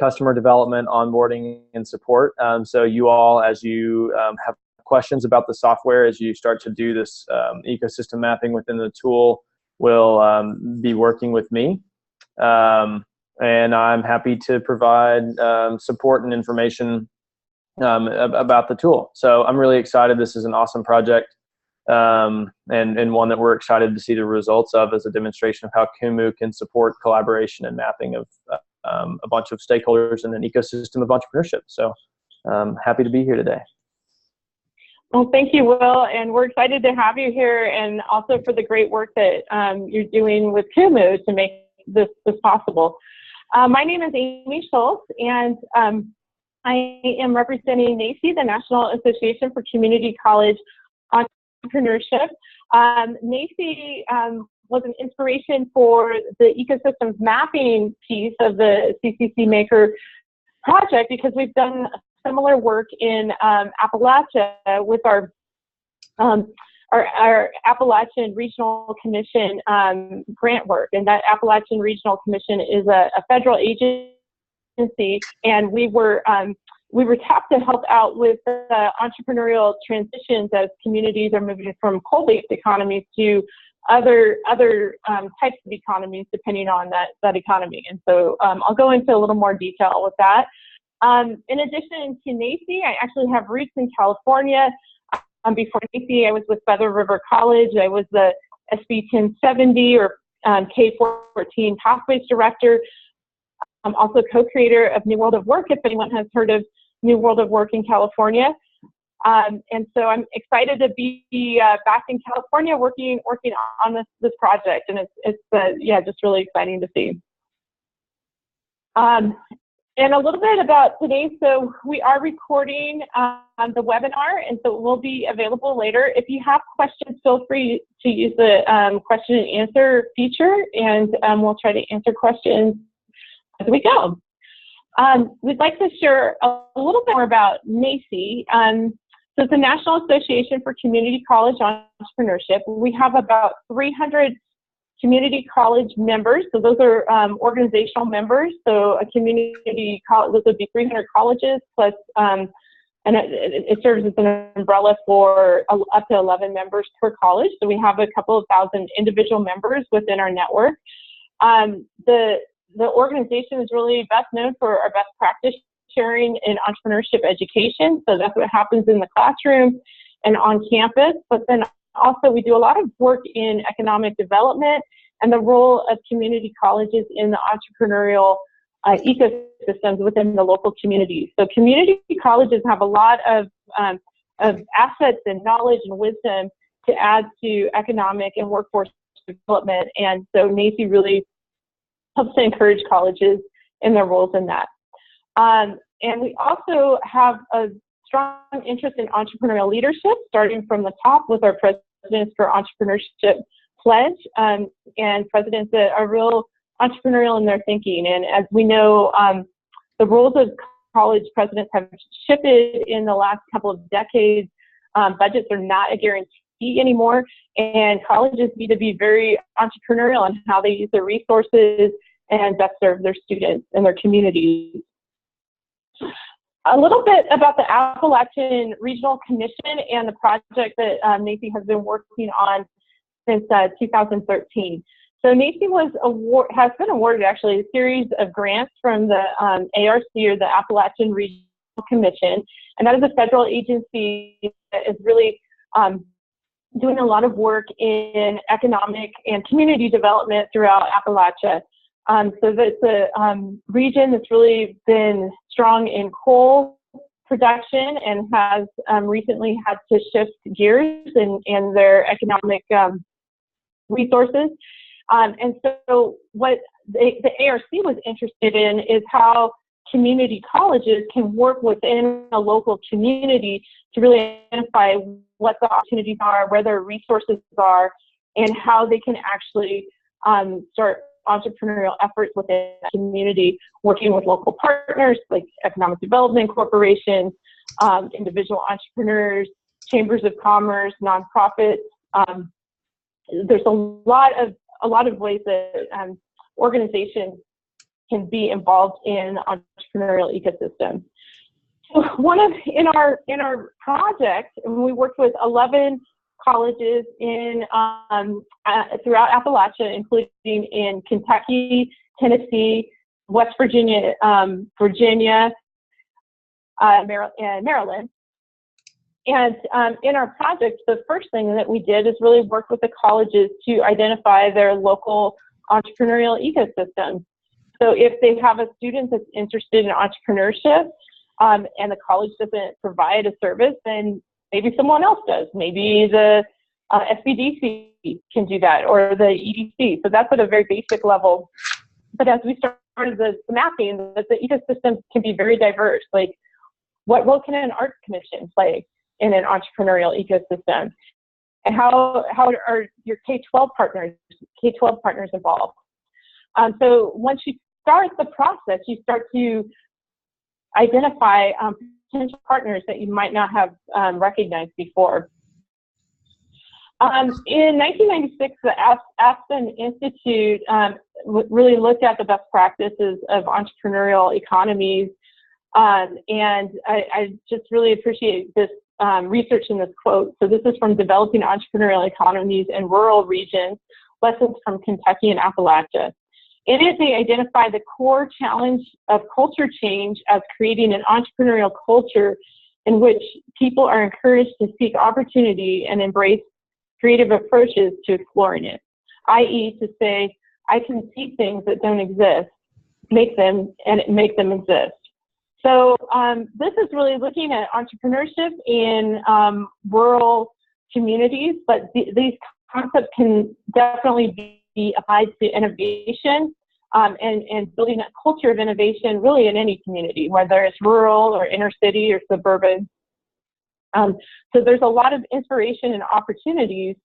customer development, onboarding, and support. So you all, as you have questions about the software, as you start to do this ecosystem mapping within the tool, will be working with me. And I'm happy to provide support and information about the tool. So I'm really excited. This is an awesome project, and one that we're excited to see the results of as a demonstration of how Kumu can support collaboration and mapping of a bunch of stakeholders in an ecosystem of entrepreneurship. So happy to be here today. Well, thank you, Will, and we're excited to have you here, and also for the great work that you're doing with Kumu to make this possible. My name is Amy Schultz, and I am representing NACCE, the National Association for Community College Entrepreneurship. NACCE was an inspiration for the ecosystems mapping piece of the CCC Maker project, because we've done similar work in Appalachia with our Appalachian Regional Commission grant work. And that Appalachian Regional Commission is a federal agency, and we were tapped to help out with entrepreneurial transitions as communities are moving from coal-based economies to other types of economies, depending on that economy. And so I'll go into a little more detail with that. In addition to NACCE, I actually have roots in California. Before NACCE, I was with Feather River College. I was the SB 1070 or K14 Pathways Director. I'm also co-creator of New World of Work, if anyone has heard of New World of Work in California. And so I'm excited to be back in California working on this project, and it's just really exciting to see. And a little bit about today. So we are recording the webinar, and so it will be available later. If you have questions, feel free to use the question and answer feature, and we'll try to answer questions as we go. We'd like to share a little bit more about NACCE. So it's the National Association for Community College Entrepreneurship. We have about 300 community college members. So those are organizational members. So a community college, those would be 300 colleges plus, and it serves as an umbrella for up to 11 members per college. So we have a couple of thousand individual members within our network. The organization is really best known for our best practice sharing in entrepreneurship education. So that's what happens in the classroom and on campus. But then also we do a lot of work in economic development and the role of community colleges in the entrepreneurial ecosystems within the local communities. So community colleges have a lot of assets and knowledge and wisdom to add to economic and workforce development. And so NACCE really helps to encourage colleges in their roles in that. And we also have a strong interest in entrepreneurial leadership, starting from the top with our Presidents for Entrepreneurship pledge, and presidents that are real entrepreneurial in their thinking. And as we know, the roles of college presidents have shifted in the last couple of decades. Budgets are not a guarantee anymore, and colleges need to be very entrepreneurial in how they use their resources and best serve their students and their communities. A little bit about the Appalachian Regional Commission and the project that NACCE has been working on since 2013. So NACCE has been awarded actually a series of grants from the ARC, or the Appalachian Regional Commission, and that is a federal agency that is really doing a lot of work in economic and community development throughout Appalachia. So that's a region that's really been strong in coal production and has recently had to shift gears in their economic resources. And so what the ARC was interested in is how community colleges can work within a local community to really identify what the opportunities are, where their resources are, and how they can actually start entrepreneurial efforts within the community, working with local partners like economic development corporations, individual entrepreneurs, chambers of commerce, nonprofits. There's a lot of ways that organizations can be involved in the entrepreneurial ecosystem. So in our project, we worked with 11 colleges in throughout Appalachia, including in Kentucky, Tennessee, West Virginia, Virginia, and Maryland. And in our project, the first thing that we did is really work with the colleges to identify their local entrepreneurial ecosystem. So if they have a student that's interested in entrepreneurship and the college doesn't provide a service, then maybe someone else does. Maybe the SBDC can do that, or the EDC. So that's at a very basic level. But as we started the mapping, the ecosystems can be very diverse. Like, what role can an arts commission play in an entrepreneurial ecosystem? And how are your K-12 partners involved? So once you start the process, you start to identify potential partners that you might not have recognized before. In 1996, the Aspen Institute really looked at the best practices of entrepreneurial economies, and I just really appreciate this research in this quote. So this is from Developing Entrepreneurial Economies in Rural Regions, Lessons from Kentucky and Appalachia. In it, they identify the core challenge of culture change as creating an entrepreneurial culture in which people are encouraged to seek opportunity and embrace creative approaches to exploring it, i.e. to say, I can see things that don't exist, make them exist. So this is really looking at entrepreneurship in rural communities, but these concepts can definitely be applied to innovation and building a culture of innovation really in any community, whether it's rural or inner city or suburban. So there's a lot of inspiration and opportunities,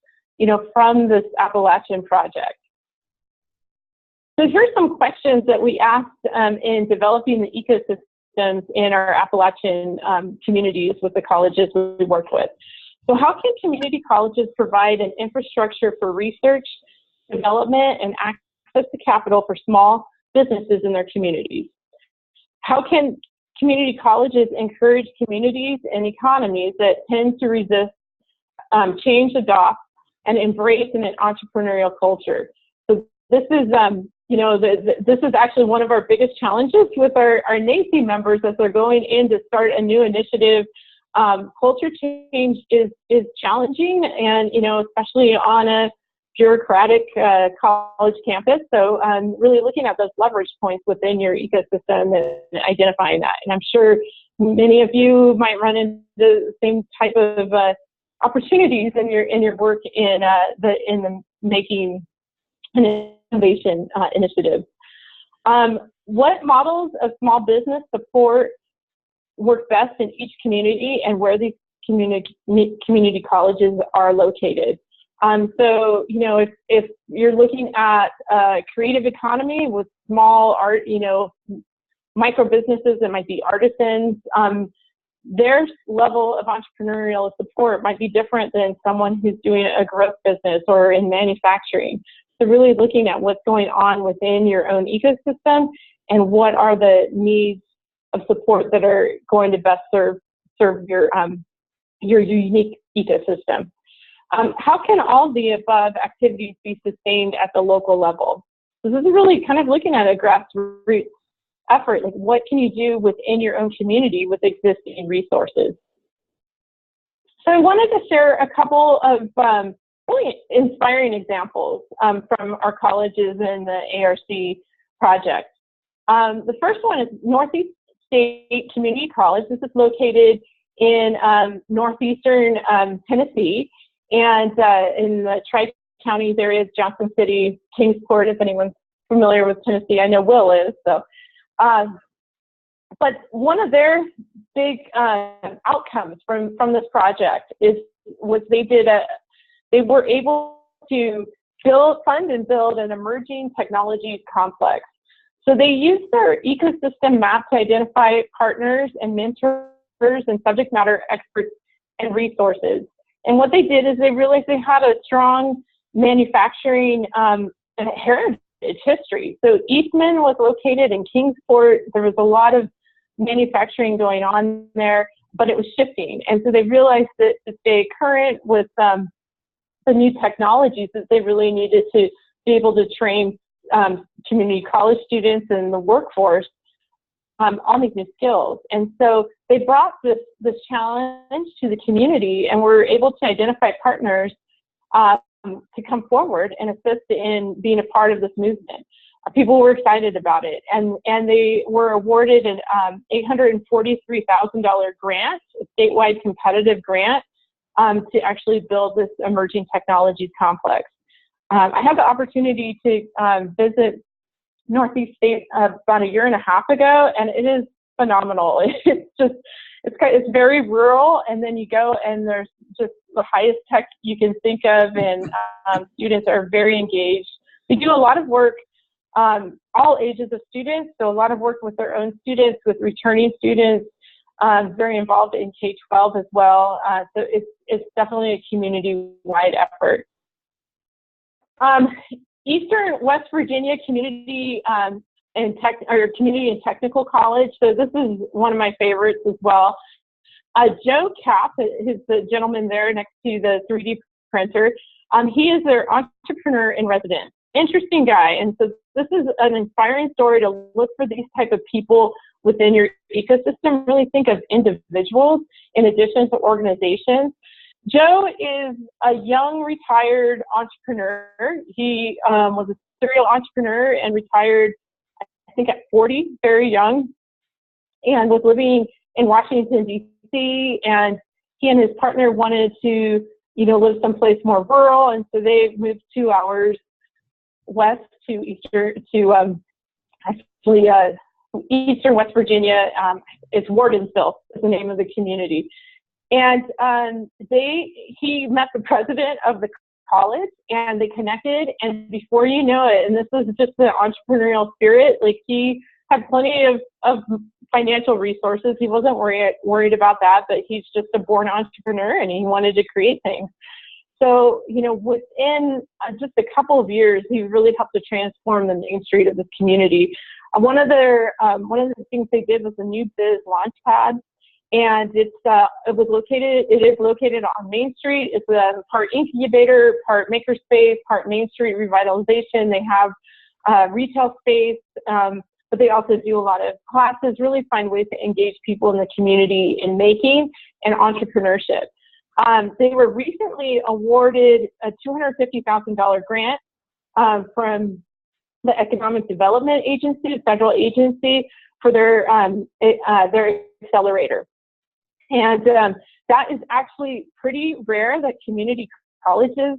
from this Appalachian project. So here's some questions that we asked in developing the ecosystems in our Appalachian communities with the colleges we worked with. So how can community colleges provide an infrastructure for research, development, and access to capital for small businesses in their communities? How can community colleges encourage communities and economies that tend to resist change, adopt, and embrace an entrepreneurial culture? So this is, this is actually one of our biggest challenges with our NACCE members as they're going in to start a new initiative. Culture change is challenging, and especially on a bureaucratic college campus. So really looking at those leverage points within your ecosystem and identifying that. And I'm sure many of you might run into the same type of opportunities in your work in the making an innovation initiative. What models of small business support work best in each community, and where these community colleges are located? So, if you're looking at a creative economy with small art, micro businesses that might be artisans, their level of entrepreneurial support might be different than someone who's doing a growth business or in manufacturing. So really looking at what's going on within your own ecosystem and what are the needs of support that are going to best serve your unique ecosystem. How can all the above activities be sustained at the local level? So this is really kind of looking at a grassroots effort. Like, what can you do within your own community with existing resources? So I wanted to share a couple of really inspiring examples from our colleges in the ARC project. The first one is Northeast State Community College. This is located in northeastern Tennessee, and in the Tri-Counties areas, Johnson City, Kingsport, if anyone's familiar with Tennessee. I know Will is. So, but one of their big outcomes from this project was they were able to fund and build an emerging technologies complex. So they used their ecosystem map to identify partners and mentors and subject matter experts and resources. And what they did is they realized they had a strong manufacturing heritage its history. So Eastman was located in Kingsport. There was a lot of manufacturing going on there, but it was shifting. And so they realized that to stay current with the new technologies, that they really needed to be able to train community college students and the workforce on these new skills. And so they brought this challenge to the community, and were able to identify partners to come forward and assist in being a part of this movement. People were excited about it, and they were awarded an $843,000 grant, a statewide competitive grant, to actually build this emerging technologies complex. I had the opportunity to visit Northeast State about 1.5 years ago, and it is phenomenal. It's very rural, and then you go and there's just the highest tech you can think of, and students are very engaged. They do a lot of work, all ages of students, so a lot of work with their own students, with returning students, very involved in K-12 as well. So it's definitely a community-wide effort. Eastern West Virginia Community Community and Technical College. So this is one of my favorites as well. Joe Kapp, who's the gentleman there next to the 3D printer, he is their entrepreneur in residence. Interesting guy. And so this is an inspiring story to look for these type of people within your ecosystem. Really think of individuals in addition to organizations. Joe is a young retired entrepreneur. He was a serial entrepreneur and retired, I think, at 40, very young, and was living in Washington, D.C., and he and his partner wanted to, live someplace more rural, and so they moved 2 hours west to Eastern West Virginia. It's Wardensville is the name of the community. And he met the president of the college, and they connected, and before you know it, and this was just the entrepreneurial spirit, like he had plenty of financial resources. He wasn't worried about that, but he's just a born entrepreneur, and he wanted to create things. So, within just a couple of years, he really helped to transform the main street of this community. One of the things they did was a new biz launch pad. And it is located on Main Street. It's a part incubator, part makerspace, part Main Street revitalization. They have retail space, but they also do a lot of classes, really find ways to engage people in the community in making and entrepreneurship. They were recently awarded a $250,000 grant from the Economic Development Agency, a federal agency, for their accelerator. And that is actually pretty rare that community colleges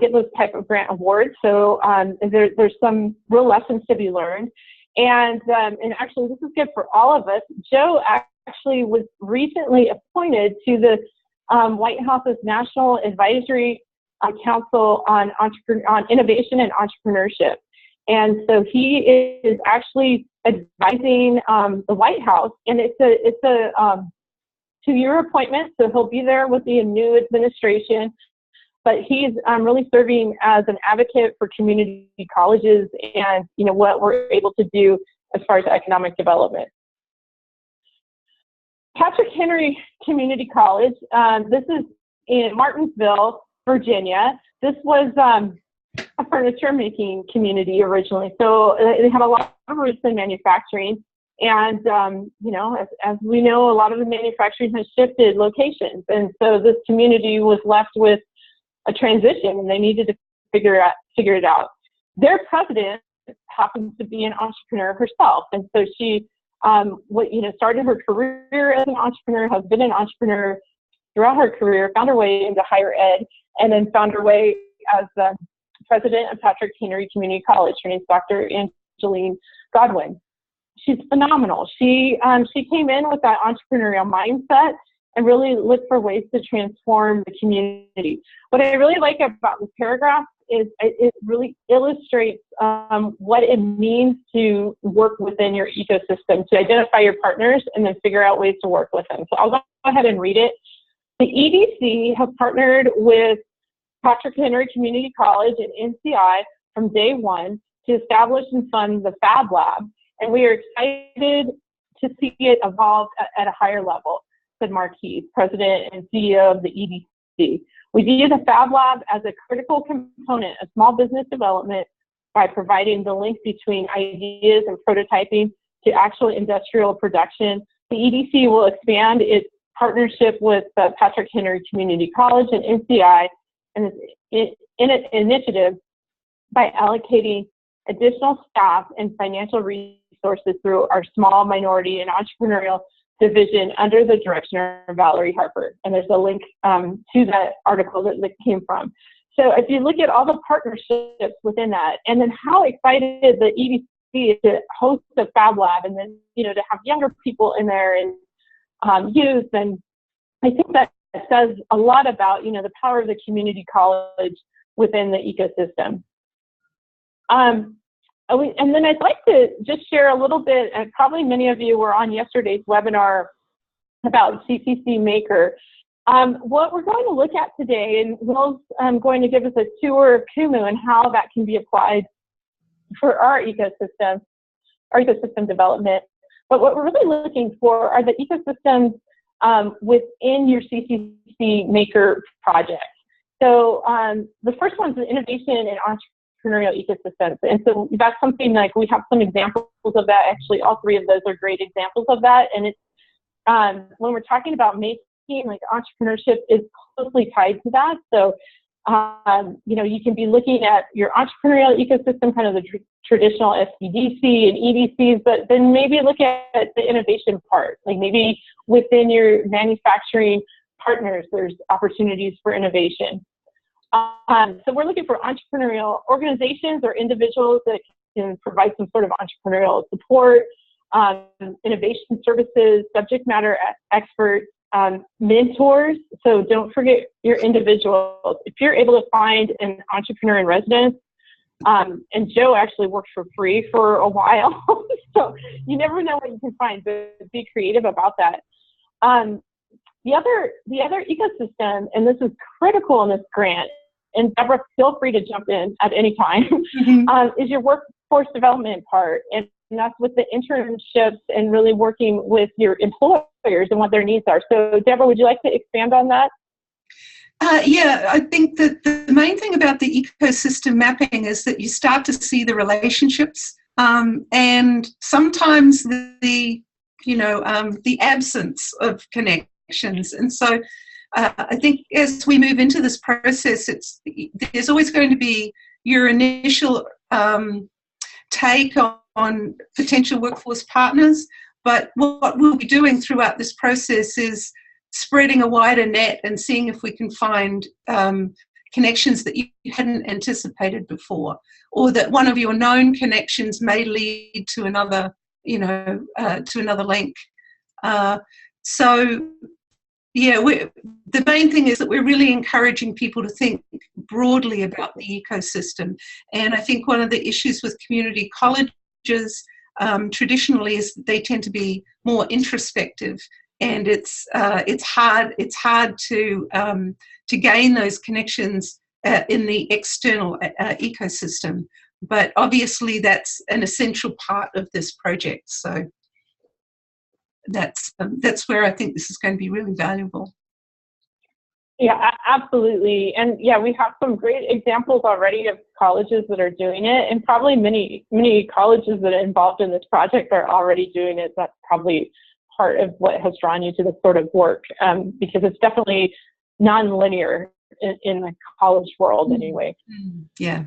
get those type of grant awards. So there's some real lessons to be learned. And actually, this is good for all of us. Joe actually was recently appointed to the White House's National Advisory Council on Innovation and Entrepreneurship. And so he is actually advising the White House, and it's a 2-year appointment, so he'll be there with the new administration. But he's really serving as an advocate for community colleges and what we're able to do as far as economic development. Patrick Henry Community College. This is in Martinsville, Virginia. This was a furniture making community originally, so they have a lot of roots in manufacturing. And as we know, a lot of the manufacturing has shifted locations, and so this community was left with a transition, and they needed to figure it out. Their president happens to be an entrepreneur herself, and so she started her career as an entrepreneur, has been an entrepreneur throughout her career, found her way into higher ed, and then found her way as the president of Patrick Henry Community College. Her name's Dr. Angeline Godwin. She's phenomenal. She came in with that entrepreneurial mindset and really looked for ways to transform the community. What I really like about this paragraph is it really illustrates what it means to work within your ecosystem, to identify your partners and then figure out ways to work with them. So I'll go ahead and read it. The EDC has partnered with Patrick Henry Community College and NCI from day one to establish and fund the Fab Lab, and we are excited to see it evolve at a higher level, said Mark Heath, President and CEO of the EDC. We view the Fab Lab as a critical component of small business development by providing the link between ideas and prototyping to actual industrial production. The EDC will expand its partnership with Patrick Henry Community College and NCI and its initiative by allocating additional staff and financial resources through our small minority and entrepreneurial division under the direction of Valerie Harper. And there's a link to that article that came from. So if you look at all the partnerships within that, and then how excited the EDC is to host a Fab Lab, and then, you know, to have younger people in there and youth, and I think that says a lot about, you know, the power of the community college within the ecosystem. And then I'd like to just share a little bit, and probably many of you were on yesterday's webinar about CCC Maker. What we're going to look at today, and Will's going to give us a tour of Kumu and how that can be applied for our ecosystem development. But what we're really looking for are the ecosystems within your CCC Maker project. So the first one is innovation and entrepreneurial ecosystems. And so that's something like we have some examples of that. Actually, all three of those are great examples of that. And it's when we're talking about making, like, entrepreneurship is closely tied to that. So, you know, you can be looking at your entrepreneurial ecosystem, kind of the traditional SCDC and EDCs, but then maybe look at the innovation part. Like maybe within your manufacturing partners, there's opportunities for innovation. So we're looking for entrepreneurial organizations or individuals that can provide some sort of entrepreneurial support, innovation services, subject matter experts, mentors. So don't forget your individuals. If you're able to find an entrepreneur in residence, and Joe actually worked for free for a while, so you never know what you can find, but be creative about that. The other ecosystem, and this is critical in this grant, and Deborah, feel free to jump in at any time, is your workforce development part. And that's with the internships and really working with your employers and what their needs are. So Deborah, would you like to expand on that? Yeah, I think that the main thing about the ecosystem mapping is that you start to see the relationships and sometimes the absence of connections. And so I think as we move into this process, there's always going to be your initial take on potential workforce partners, but what we'll be doing throughout this process is spreading a wider net and seeing if we can find connections that you hadn't anticipated before, or that one of your known connections may lead to another, to another link. So, yeah, the main thing is that we're really encouraging people to think broadly about the ecosystem. And I think one of the issues with community colleges traditionally is that they tend to be more introspective, and it's hard to gain those connections in the external ecosystem. But obviously, that's an essential part of this project. So that's where I think this is going to be really valuable. Yeah, absolutely. And yeah, we have some great examples already of colleges that are doing it, and probably many colleges that are involved in this project are already doing it. That's probably part of what has drawn you to this sort of work, because it's definitely non-linear in the college world anyway. Yeah.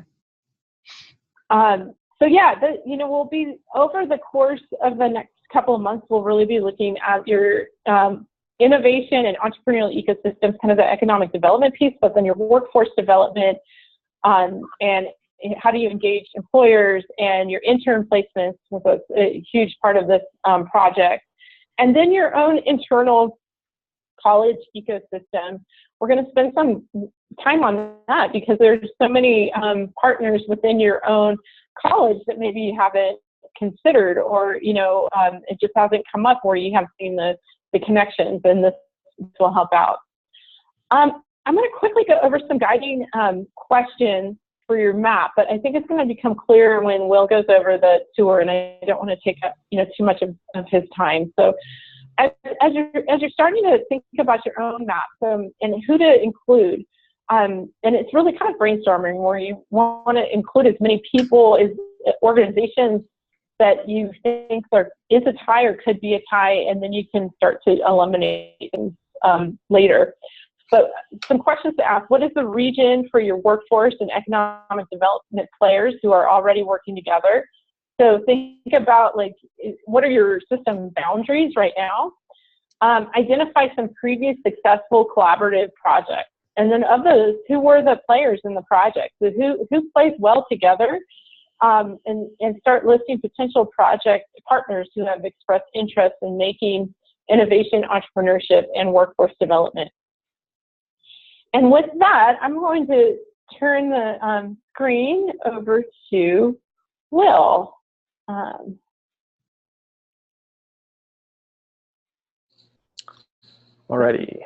So yeah, we'll be, over the course of the next couple of months, we'll really be looking at your innovation and entrepreneurial ecosystems, kind of the economic development piece, but then your workforce development, and how do you engage employers, and your intern placements, was a huge part of this project. And then your own internal college ecosystem. We're going to spend some time on that because there's so many partners within your own college that maybe you haven't considered, or it just hasn't come up where you have seen the connections, and this will help out. I'm going to quickly go over some guiding questions for your map, but I think it's going to become clearer when Will goes over the tour, and I don't want to take up, too much of his time. So as you're starting to think about your own map and who to include, and it's really kind of brainstorming where you want to include as many people as organizations that you think is a tie or could be a tie, and then you can start to eliminate things later. But some questions to ask: what is the region for your workforce and economic development players who are already working together? So think about, like, what are your system boundaries right now? Identify some previous successful collaborative projects. And then of those, who were the players in the project? So who plays well together? And start listing potential project partners who have expressed interest in making innovation, entrepreneurship, and workforce development. And with that, I'm going to turn the screen over to Will. Alrighty.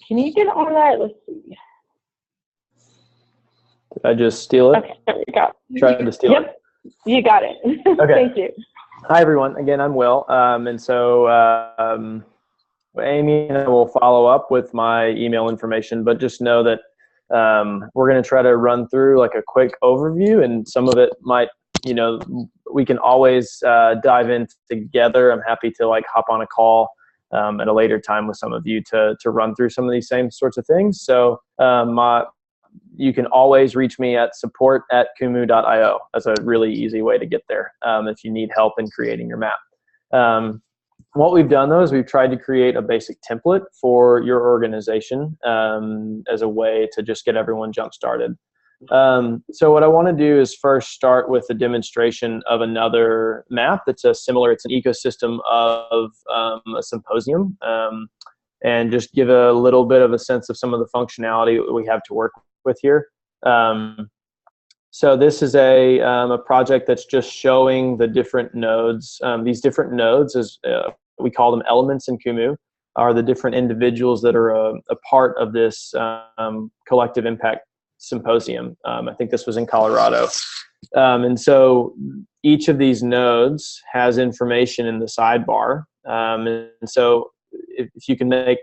Can you get on that? Let's see. Did I just steal it? Okay, there we go. Tried to steal it. You got it. Okay. Thank you. Hi, everyone. Again, I'm Will. And so Amy and I will follow up with my email information, but just know that we're going to try to run through like a quick overview, and some of it might, we can always dive in together. I'm happy to like hop on a call at a later time with some of you to run through some of these same sorts of things. So you can always reach me at support@kumu.io. That's a really easy way to get there if you need help in creating your map. What we've done, though, is we've tried to create a basic template for your organization as a way to just get everyone jump started. So what I want to do is first start with a demonstration of another map that's it's an ecosystem of a symposium, and just give a little bit of a sense of some of the functionality that we have to work with here. So this is a project that's just showing the different nodes. These different nodes, as we call them, elements in Kumu, are the different individuals that are a part of this collective impact symposium. I think this was in Colorado. And so each of these nodes has information in the sidebar. And so if you can make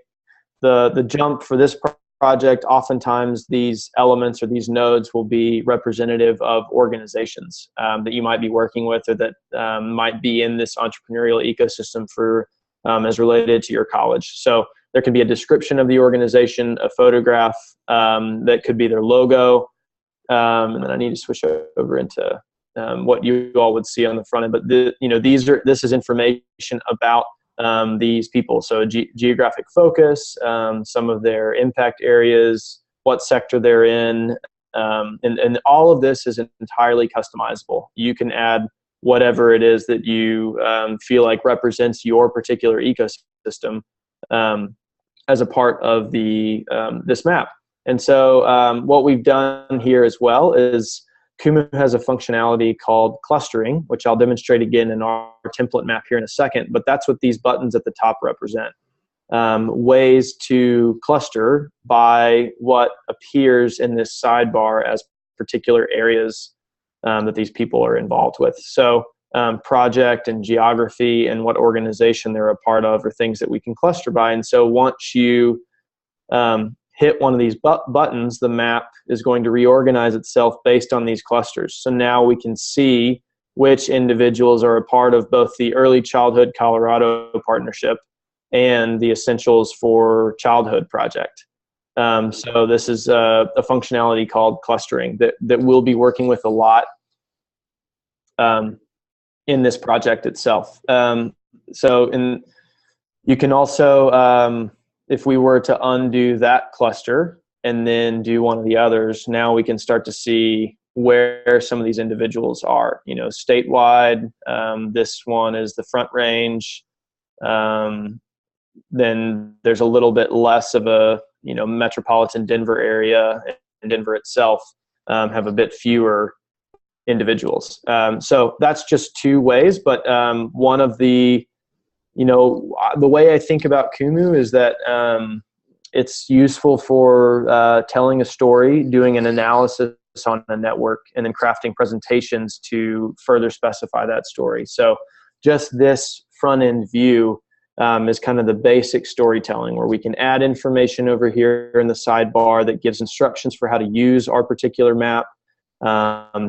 the jump for this project, oftentimes these elements or these nodes will be representative of organizations that you might be working with, or that might be in this entrepreneurial ecosystem for as related to your college. So there can be a description of the organization, a photograph that could be their logo, and then I need to switch over into what you all would see on the front end. But this is information about these people. So geographic focus, some of their impact areas, what sector they're in, and all of this is entirely customizable. You can add whatever it is that you feel like represents your particular ecosystem as a part of this map. And so what we've done here as well is Kumu has a functionality called clustering, which I'll demonstrate again in our template map here in a second, but that's what these buttons at the top represent. Ways to cluster by what appears in this sidebar as particular areas that these people are involved with. So project and geography and what organization they're a part of are things that we can cluster by. And so once you hit one of these buttons, the map is going to reorganize itself based on these clusters. So now we can see which individuals are a part of both the Early Childhood Colorado Partnership and the Essentials for Childhood project. So this is a functionality called clustering that we'll be working with a lot in this project itself. So you can also, if we were to undo that cluster and then do one of the others, now we can start to see where some of these individuals are. Statewide, this one is the Front Range. Then there's a little bit less of a metropolitan Denver area, and Denver itself have a bit fewer individuals. So that's just two ways, but one of the the way I think about Kumu is that It's useful for telling a story, doing an analysis on a network, and then crafting presentations to further specify that story. So just this front-end view is kind of the basic storytelling, where we can add information over here in the sidebar that gives instructions for how to use our particular map,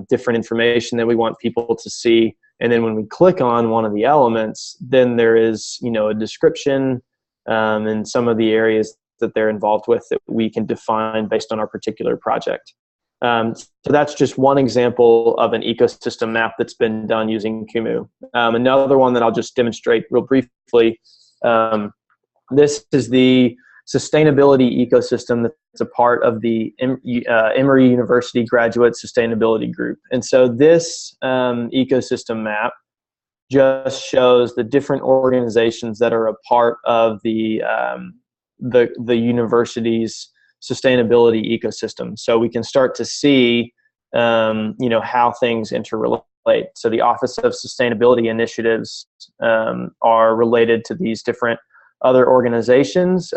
different information that we want people to see. And then when we click on one of the elements, then there is, a description and some of the areas that they're involved with that we can define based on our particular project. So that's just one example of an ecosystem map that's been done using Kumu. Another one that I'll just demonstrate real briefly, this is the sustainability ecosystem that's a part of the Emory University Graduate Sustainability Group. And so this ecosystem map just shows the different organizations that are a part of the university's sustainability ecosystem. So we can start to see, how things interrelate. So the Office of Sustainability Initiatives are related to these different other organizations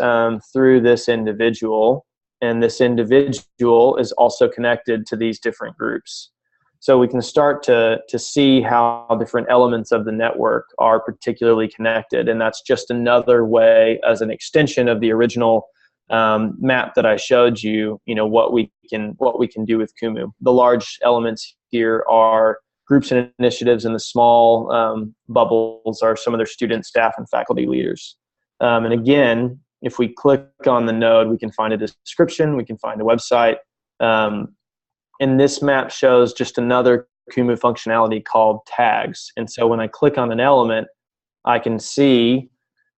through this individual, and this individual is also connected to these different groups. So we can start to see how different elements of the network are particularly connected, and that's just another way, as an extension of the original map that I showed you, what we can do with Kumu. The large elements here are groups and initiatives, and the small bubbles are some of their students, staff, and faculty leaders. And again, if we click on the node, we can find a description, we can find a website. And this map shows just another Kumu functionality called tags. And so when I click on an element, I can see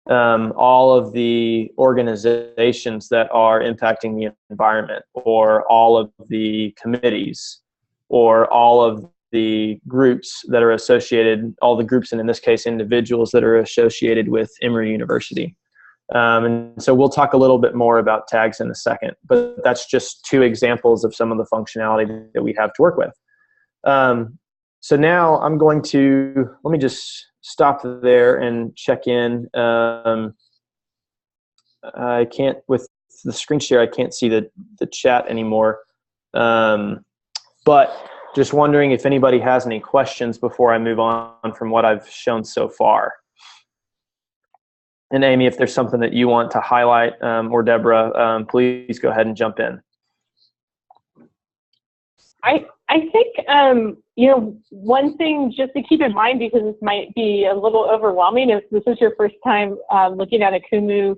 all of the organizations that are impacting the environment, or all of the committees, or all of the groups that are associated, all the groups, and in this case, individuals that are associated with Emory University. And so we'll talk a little bit more about tags in a second, but that's just two examples of some of the functionality that we have to work with. So now I'm going to, let me just stop there and check in. I can't, with the screen share, I can't see the chat anymore. But just wondering if anybody has any questions before I move on from what I've shown so far. And Amy, if there's something that you want to highlight, or Deborah, please go ahead and jump in. I think, one thing just to keep in mind, because this might be a little overwhelming if this is your first time looking at a Kumu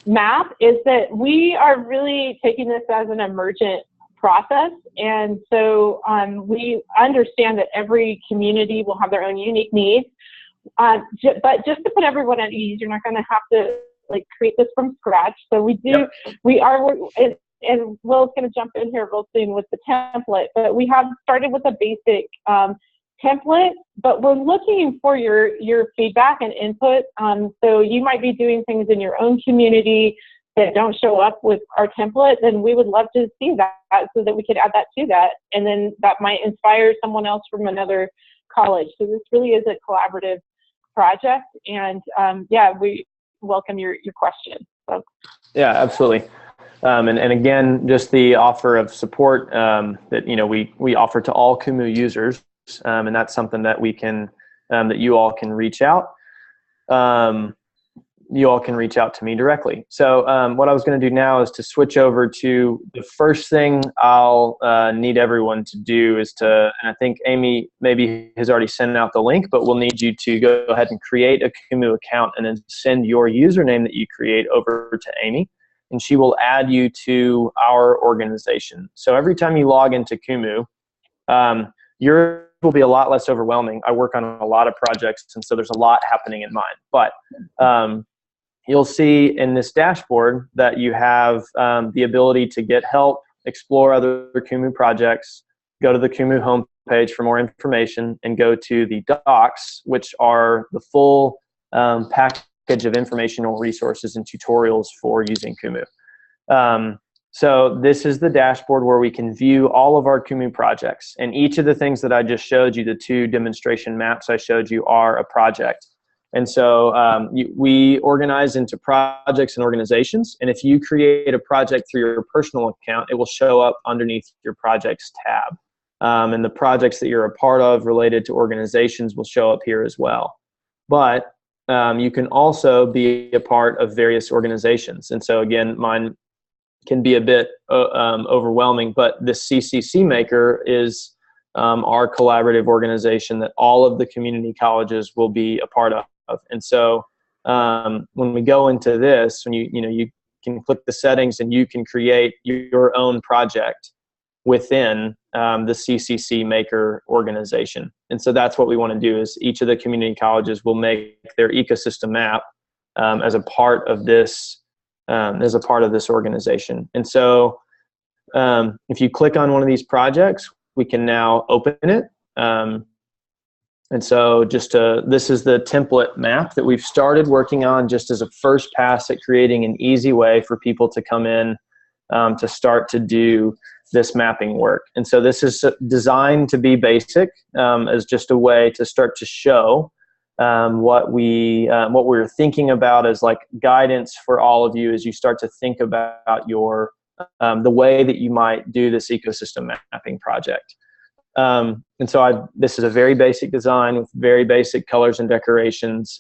map, is that we are really taking this as an emergent process. And so we understand that every community will have their own unique needs. But just to put everyone at ease, you're not going to have to create this from scratch. So we do, we are, and Will's going to jump in here real soon with the template, but we have started with a basic template, but we're looking for your feedback and input. So you might be doing things in your own community that don't show up with our template, then we would love to see that so that we could add that to that. And then that might inspire someone else from another college. So this really is a collaborative project, and we welcome your question. So. Yeah, absolutely. And again, just the offer of support that we offer to all Kumu users, and that's something that we can that you all can reach out. You all can reach out to me directly. So what I was going to do now is to switch over to the first thing I'll need everyone to do is to, and I think Amy maybe has already sent out the link, but we'll need you to go ahead and create a Kumu account and then send your username that you create over to Amy, and she will add you to our organization. So every time you log into Kumu, yours will be a lot less overwhelming. I work on a lot of projects, and so there's a lot happening in mine. But you'll see in this dashboard that you have the ability to get help, explore other Kumu projects, go to the Kumu homepage for more information, and go to the docs, which are the full package of informational resources and tutorials for using Kumu. So this is the dashboard where we can view all of our Kumu projects. And each of the things that I just showed you, the two demonstration maps I showed you, are a project. And so we organize into projects and organizations. And if you create a project through your personal account, it will show up underneath your projects tab. And the projects that you're a part of related to organizations will show up here as well. But you can also be a part of various organizations. And so again, mine can be a bit overwhelming, but the CCC Maker is our collaborative organization that all of the community colleges will be a part of. And so when we go into this, when you can click the settings and you can create your own project within the CCC Maker organization. And so that's what we want to do, is each of the community colleges will make their ecosystem map as a part of this organization. And so if you click on one of these projects, we can now open it. And so this is the template map that we've started working on just as a first pass at creating an easy way for people to come in to start to do this mapping work. And so this is designed to be basic as just a way to start to show what we're thinking about as like guidance for all of you as you start to think about your the way that you might do this ecosystem mapping project. And so this is a very basic design with very basic colors and decorations,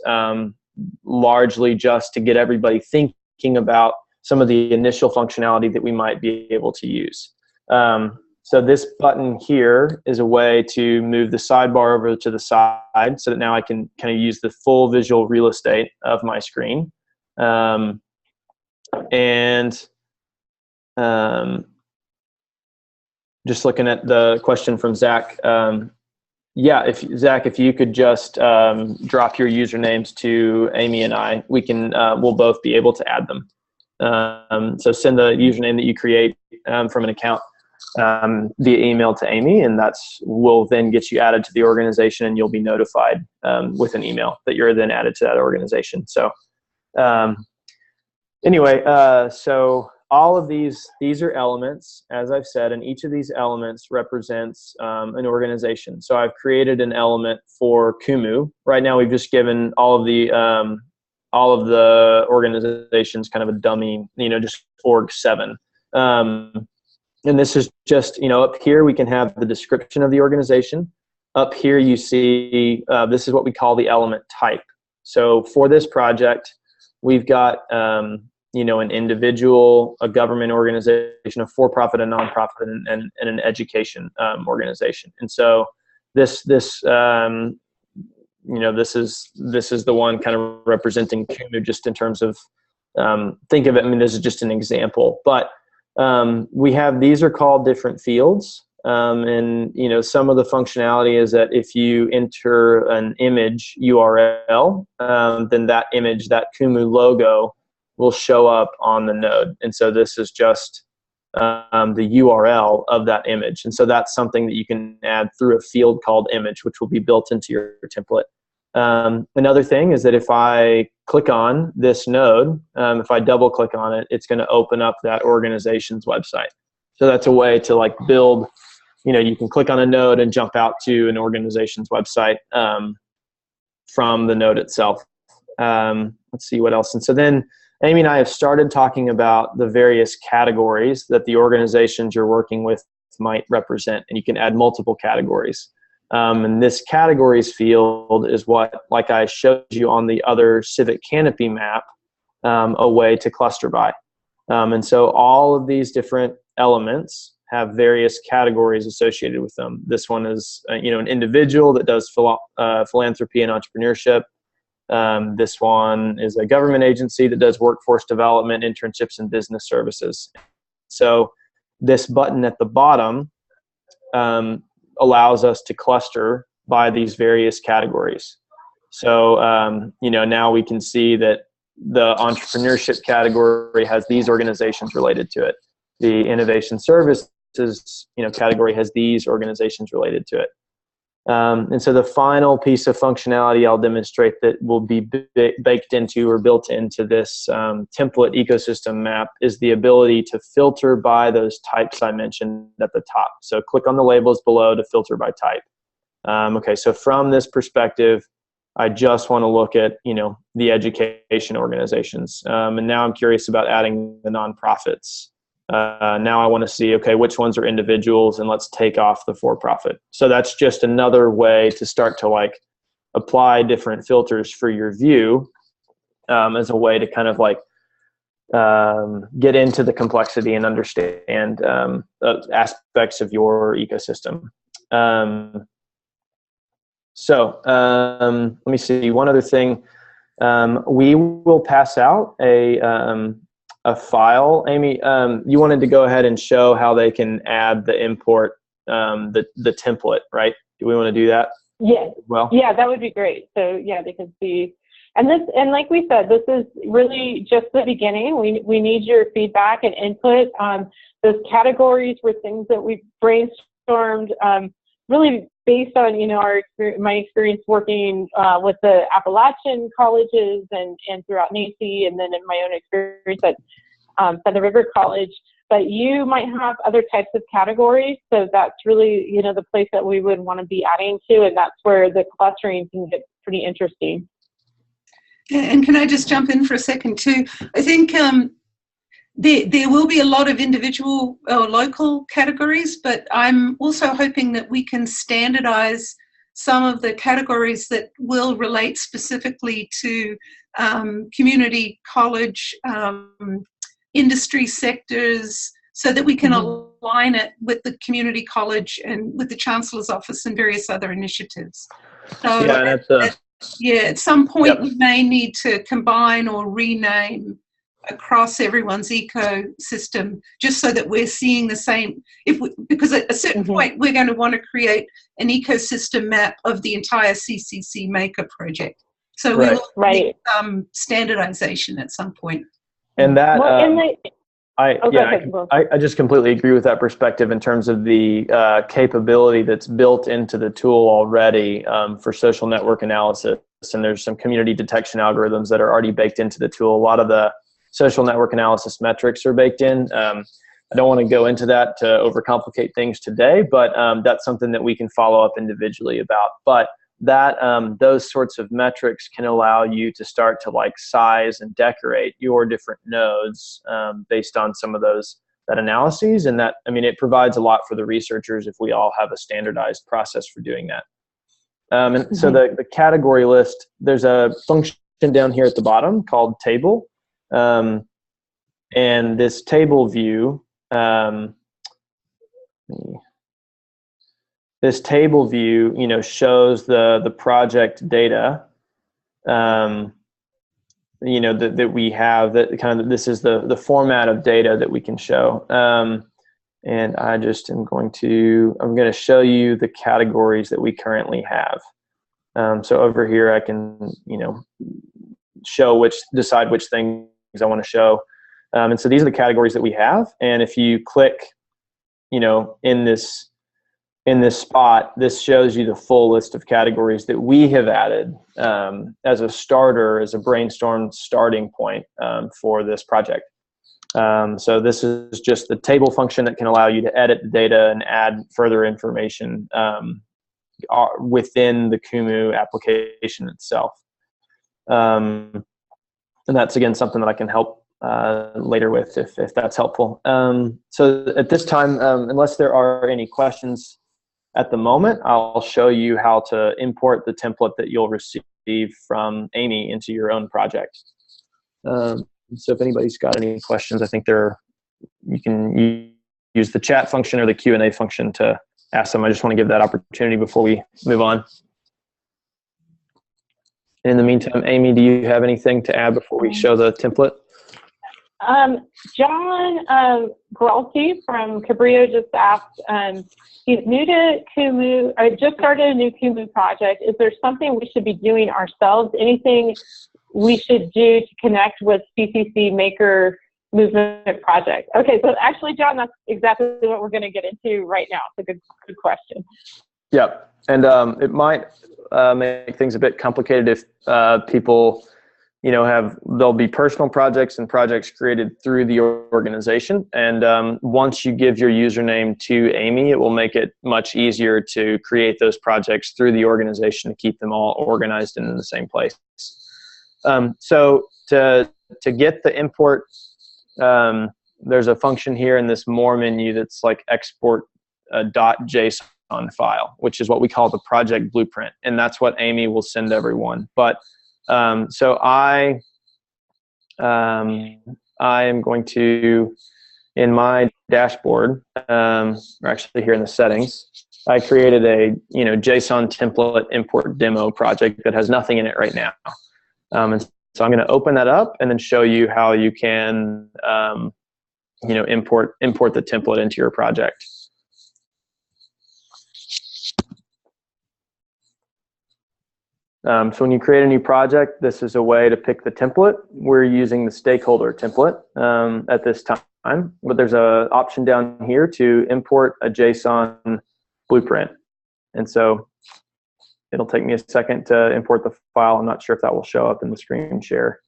largely just to get everybody thinking about some of the initial functionality that we might be able to use. So this button here is a way to move the sidebar over to the side so that now I can kind of use the full visual real estate of my screen. Just looking at the question from Zach, yeah, Zach, if you could just drop your usernames to Amy and I, we can we'll both be able to add them. So send the username that you create from an account via email to Amy, and will then get you added to the organization, and you'll be notified with an email that you're then added to that organization. So anyway, so all of these are elements, as I've said, and each of these elements represents an organization. So I've created an element for Kumu. Right now, we've just given all of the organizations kind of a dummy, just org 7. And this is just, up here we can have the description of the organization. Up here you see, this is what we call the element type. So for this project, we've got an individual, a government organization, a for-profit, a nonprofit, and an education organization. And so this is the one kind of representing Kumu, just in terms of think of it. I mean, this is just an example, but these are called different fields. And some of the functionality is that if you enter an image URL, then that image, that Kumu logo, will show up on the node. And so this is just the URL of that image. And so that's something that you can add through a field called image, which will be built into your template. Another thing is that if I click on this node, if I double click on it, it's going to open up that organization's website. So that's a way to build, you can click on a node and jump out to an organization's website from the node itself. Let's see what else. And so then Amy and I have started talking about the various categories that the organizations you're working with might represent, and you can add multiple categories. And this categories field is what, like I showed you on the other Civic Canopy map, a way to cluster by. And so all of these different elements have various categories associated with them. This one is an individual that does philanthropy and entrepreneurship. This one is a government agency that does workforce development, internships, and business services. So this button at the bottom allows us to cluster by these various categories. So now we can see that the entrepreneurship category has these organizations related to it. The innovation services category has these organizations related to it. And so the final piece of functionality I'll demonstrate that will be baked into or built into this template ecosystem map is the ability to filter by those types I mentioned at the top. So click on the labels below to filter by type. Okay, so from this perspective, I just want to look at, the education organizations. And now I'm curious about adding the nonprofits. Now I want to see, okay, which ones are individuals, and let's take off the for-profit. So that's just another way to start to like apply different filters for your view, as a way to kind of like get into the complexity and understand aspects of your ecosystem. Let me see, one other thing. We will pass out a file. Amy, you wanted to go ahead and show how they can add the import, the template, right? Do we want to do that? Yes. Well, yeah, that would be great. So yeah, they can see. And like we said, this is really just the beginning. We need your feedback and input. Those categories were things that we brainstormed, really based on my experience working with the Appalachian colleges and throughout NACCE, and then in my own experience at Feather River College. But you might have other types of categories, so that's really the place that we would want to be adding to, and that's where the clustering can get pretty interesting. And can I just jump in for a second too? I think there will be a lot of individual or local categories, but I'm also hoping that we can standardize some of the categories that will relate specifically to community college, industry sectors, so that we can align it with the community college and with the Chancellor's Office and various other initiatives. So at some point we may need to combine or rename across everyone's ecosystem, just so that we're seeing the same. Because at a certain point we're going to want to create an ecosystem map of the entire CCC Maker project. So we will need standardization at some point. And that I just completely agree with that perspective in terms of the capability that's built into the tool already for social network analysis. And there's some community detection algorithms that are already baked into the tool. A lot of the social network analysis metrics are baked in. I don't want to go into that to overcomplicate things today, but that's something that we can follow up individually about. But that those sorts of metrics can allow you to start to like size and decorate your different nodes based on some of that analyses. And that, it provides a lot for the researchers if we all have a standardized process for doing that. So the category list, there's a function down here at the bottom called table. And this table view, shows the project data, that we have, that kind of, this is the format of data that we can show. And I just am going to show you the categories that we currently have. So over here, I can, decide which things I want to show. And so these are the categories that we have. And if you click, in this spot, this shows you the full list of categories that we have added as a starter, as a brainstorm starting point for this project. So this is just the table function that can allow you to edit the data and add further information within the Kumu application itself. And that's, again, something that I can help later with if that's helpful. So at this time, unless there are any questions at the moment, I'll show you how to import the template that you'll receive from Amy into your own project. So if anybody's got any questions, I think you can use the chat function or the Q&A function to ask them. I just want to give that opportunity before we move on. In the meantime, Amy, do you have anything to add before we show the template? John Gralty from Cabrillo just asked, he's new to Kumu, I just started a new Kumu project. Is there something we should be doing ourselves? Anything we should do to connect with CCC Maker movement project? Okay, so actually, John, that's exactly what we're going to get into right now. It's a good question. Yep, and it might make things a bit complicated if people there'll be personal projects and projects created through the organization. And once you give your username to Amy, it will make it much easier to create those projects through the organization to keep them all organized and in the same place. So to get the import, there's a function here in this more menu that's like export a .json file, which is what we call the project blueprint. And that's what Amy will send everyone. But so I am going to, in my dashboard, or actually here in the settings, I created a JSON template import demo project that has nothing in it right now. And so I'm going to open that up and then show you how you can import the template into your project. So when you create a new project, this is a way to pick the template. We're using the stakeholder template at this time, but there's an option down here to import a JSON blueprint. And so it'll take me a second to import the file. I'm not sure if that will show up in the screen share,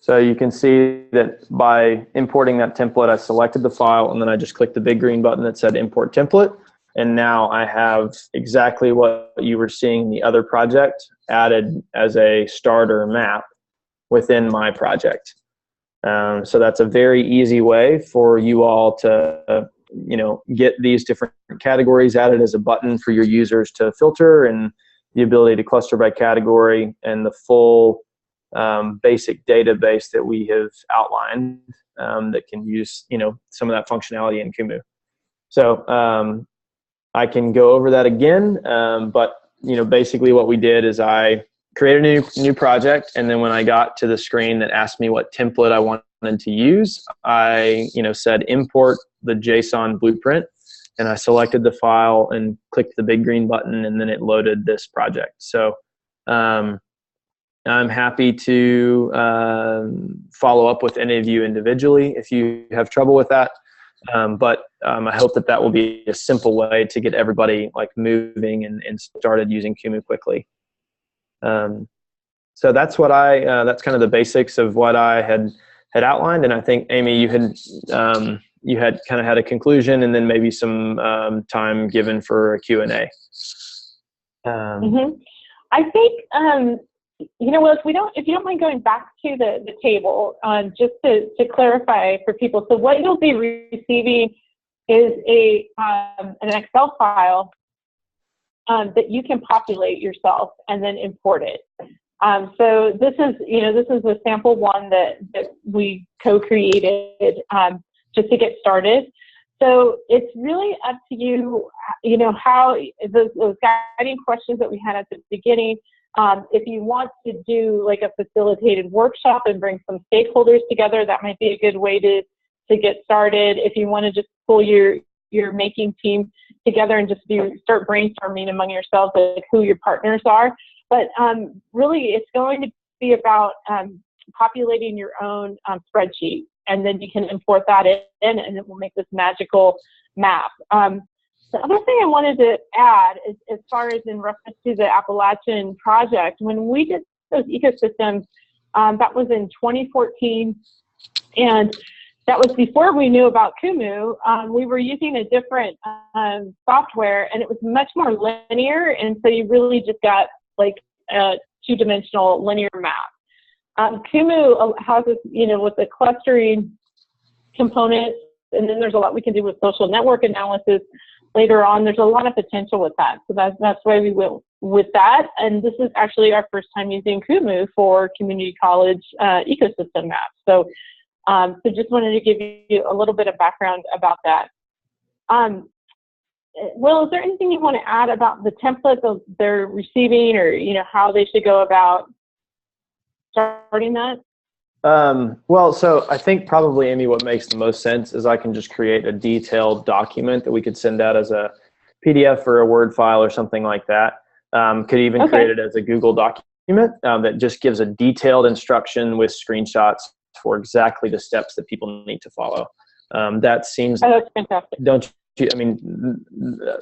so you can see that by importing that template, I selected the file and then I just clicked the big green button that said import template. And now I have exactly what you were seeing in the other project added as a starter map within my project. So that's a very easy way for you all to get these different categories added as a button for your users to filter, and the ability to cluster by category, and the full basic database that we have outlined that can use some of that functionality in Kumu. So I can go over that again, but basically what we did is I created a new project, and then when I got to the screen that asked me what template I wanted to use, I said import the JSON blueprint, and I selected the file and clicked the big green button, and then it loaded this project. So I'm happy to follow up with any of you individually if you have trouble with that. But I hope that will be a simple way to get everybody moving and started using Kumu quickly. So that's what that's kind of the basics of what I had outlined. And I think, Amy, you had kind of had a conclusion and then maybe some time given for a Q&A. I think, well, if you don't mind going back to the table, just to clarify for people. So what you'll be receiving is an Excel file that you can populate yourself and then import it. So this is a sample one that we co-created just to get started. So it's really up to you, how those guiding questions that we had at the beginning. If you want to do a facilitated workshop and bring some stakeholders together, that might be a good way to get started. If you want to just pull your making team together and just start brainstorming among yourselves who your partners are. But really, it's going to be about populating your own spreadsheet, and then you can import that in, and it will make this magical map. The other thing I wanted to add is, as far as in reference to the Appalachian project, when we did those ecosystems, that was in 2014, and that was before we knew about Kumu. We were using a different software, and it was much more linear, and so you really just got a two-dimensional linear map. Kumu has this, with the clustering components, and then there's a lot we can do with social network analysis later on. There's a lot of potential with that. So that's why we went with that. And this is actually our first time using Kumu for Community College Ecosystem Maps. So just wanted to give you a little bit of background about that. Will, is there anything you want to add about the template that they're receiving, or how they should go about starting that? Well, so I think probably, Amy, what makes the most sense is I can just create a detailed document that we could send out as a PDF or a Word file or something like that. Could even create it as a Google document that just gives a detailed instruction with screenshots for exactly the steps that people need to follow. That seems, that's fantastic. Don't I mean,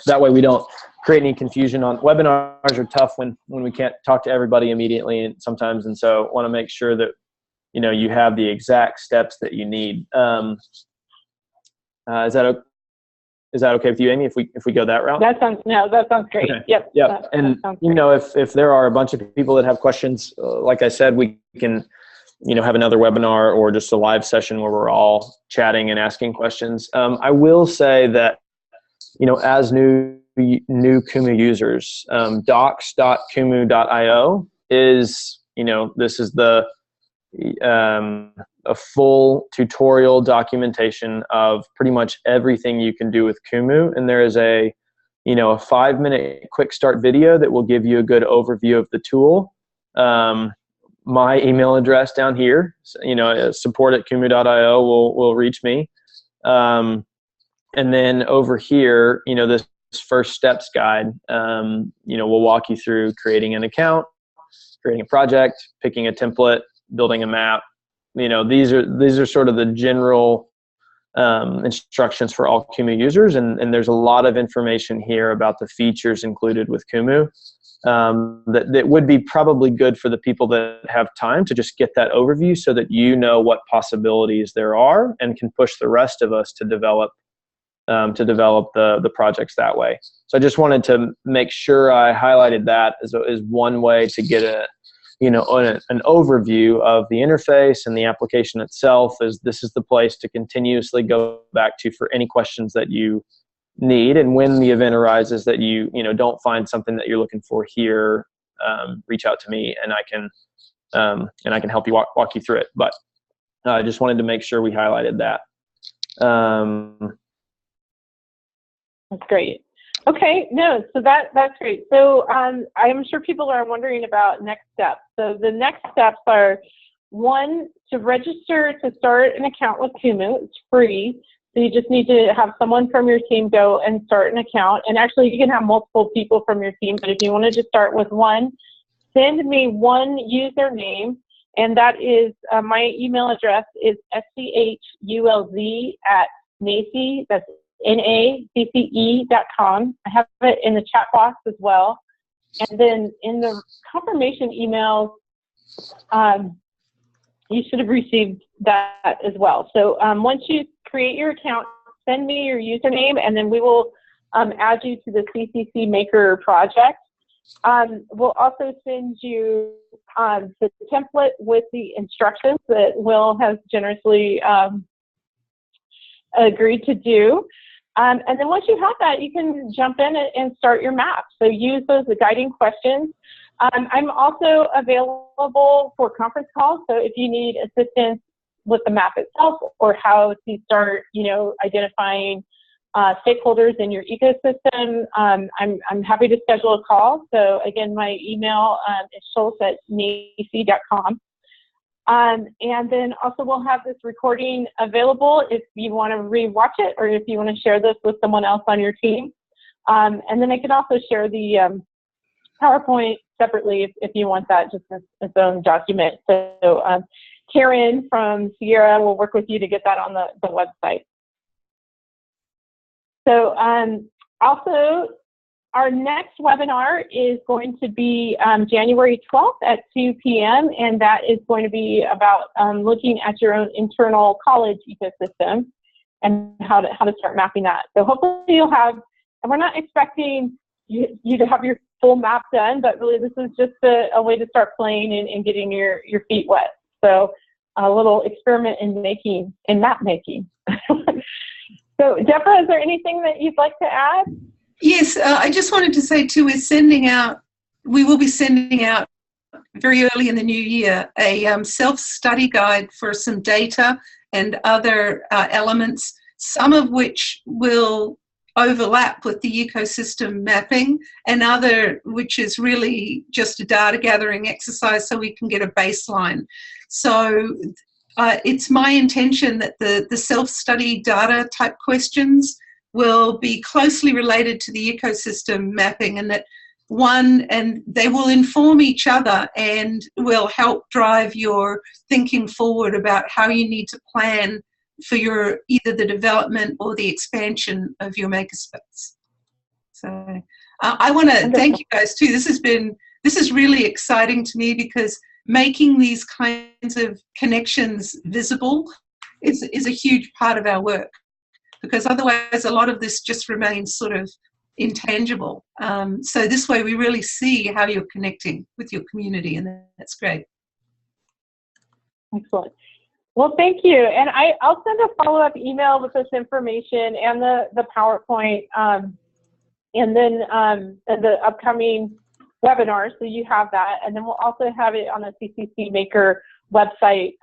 that way we don't create any confusion. On webinars are tough when we can't talk to everybody immediately and sometimes, and so want to make sure that you have the exact steps that you need. Is that okay with you, Amy, if we go that route? That sounds great. Okay. Yep. Yep. And if there are a bunch of people that have questions, like I said, we can have another webinar or just a live session where we're all chatting and asking questions. I will say that as new Kumu users, docs.kumu.io is this is the a full tutorial documentation of pretty much everything you can do with Kumu, and there is a 5-minute quick start video that will give you a good overview of the tool. My email address down here, support@kumu.io will reach me, and then over here, this first steps guide, we'll walk you through creating an account, creating a project, picking a template, building a map. These are sort of the general instructions for all Kumu users, and there's a lot of information here about the features included with Kumu that would be probably good for the people that have time to just get that overview so that what possibilities there are and can push the rest of us to develop the projects that way. So I just wanted to make sure I highlighted that as one way to get an overview of the interface and the application itself. This is the place to continuously go back to for any questions that you need, and when the event arises that you don't find something that you're looking for here, reach out to me and I can help you walk you through it. But I just wanted to make sure we highlighted that. That's great. Okay, so that's great. So I'm sure people are wondering about next steps. So the next steps are, one, to register to start an account with Kumu. It's free. So you just need to have someone from your team go and start an account. And actually, you can have multiple people from your team, but if you want to just start with one, send me one username, and that is, my email address is schulz@NACCE, that's NACCE.com. I have it in the chat box as well. And then in the confirmation emails, you should have received that as well. So once you create your account, send me your username, and then we will add you to the CCC Maker project. We'll also send you the template with the instructions that Will has generously agreed to do. And then once you have that, you can jump in and start your map. So use those guiding questions. I'm also available for conference calls. So if you need assistance with the map itself or how to start, identifying stakeholders in your ecosystem, I'm happy to schedule a call. So again, my email is schulz@nacce.com. And then also we'll have this recording available if you want to re-watch it or if you want to share this with someone else on your team. And then I can also share the PowerPoint separately if you want that just as its own document. So Karen from Sierra will work with you to get that on the website. So also, our next webinar is going to be January 12th at 2 p.m. and that is going to be about looking at your own internal college ecosystem and how to start mapping that. So hopefully you'll have, and we're not expecting you to have your full map done, but really this is just a way to start playing and getting your feet wet. So a little experiment in map making. So Deborah, is there anything that you'd like to add? Yes, I just wanted to say too, we will be sending out very early in the new year a self-study guide for some data and other elements, some of which will overlap with the ecosystem mapping and other which is really just a data gathering exercise so we can get a baseline. So it's my intention that the self-study data type questions will be closely related to the ecosystem mapping and they will inform each other and will help drive your thinking forward about how you need to plan for your either the development or the expansion of your makerspace. So I want to thank you guys too. This is really exciting to me, because making these kinds of connections visible is a huge part of our work, because otherwise a lot of this just remains sort of intangible. So this way we really see how you're connecting with your community, and that's great. Excellent. Well, thank you. And I'll send a follow-up email with this information and the PowerPoint, and then the upcoming webinar, so you have that. And then we'll also have it on the CCC Maker website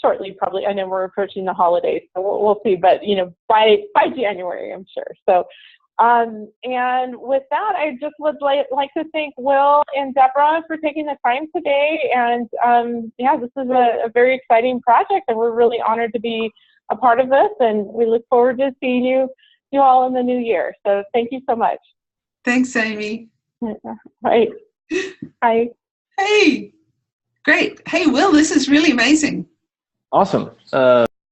shortly, probably. I know we're approaching the holidays, so we'll see. But by January, I'm sure. So, and with that, I just would like to thank Will and Deborah for taking the time today. And yeah, this is a very exciting project, and we're really honored to be a part of this. And we look forward to seeing you all in the new year. So thank you so much. Thanks, Amy. Right. Hi. Hey, great. Hey, Will, this is really amazing. Awesome.